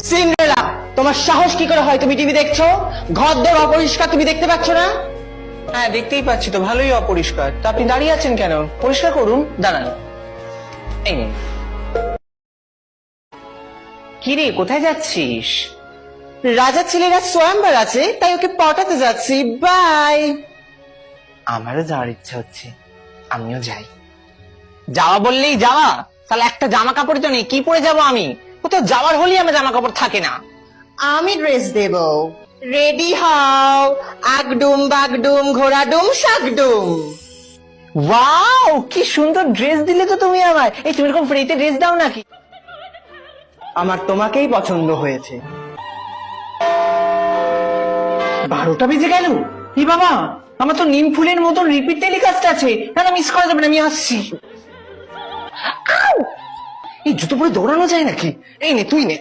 Cinderella, তোমার সাহস কি করে হয়? তুমি টিভি দেখছো, ঘর দর অপরিষ্কার, তুমি দেখতে পাচ্ছ না? হ্যাঁ দেখতেই পাচ্ছি তো, ভালোই অপরিষ্কার। তো আপনি দাঁড়িয়ে আছেন কেন? পরিষ্কার করুন, দাঁড়ান। এই নিন। কিরে, কোথায় যাচ্ছিস? রাজার ছেলেরা সোয়াম্বার আছে, তাই ওকে পটাতে যাচ্ছি। বাই। আমারও যাওয়ার ইচ্ছা হচ্ছে, আমিও যাই। যাওয়া বললেই যাওয়া? তাহলে একটা জামা কাপড় তো নেই, কি পরে যাবো আমি? কোথাও যাওয়ার হলেই আমার জামা কাপড় থাকে না। আমি ড্রেস দেব। রেডি হও। আগডুম বাগডুম ঘোড়াডুম শাকডুম। ওয়াও, কি সুন্দর ড্রেস দিলে তো তুমি আমায়। এই তুমি এরকম ফ্রিতে ড্রেস দাও নাকি? আমার তোমাকেই পছন্দ হয়েছে। 12টা বেজে গেল। এই বাবা, আমার তো নিম ফুলের মতন রিপিট টেলিকাস্ট আছে। না না, মিস করা যাবে না, আমি আসছি। আউ! এই জুতো পরে দৌড়ানো যায় নাকি? এই নে, তুই নে।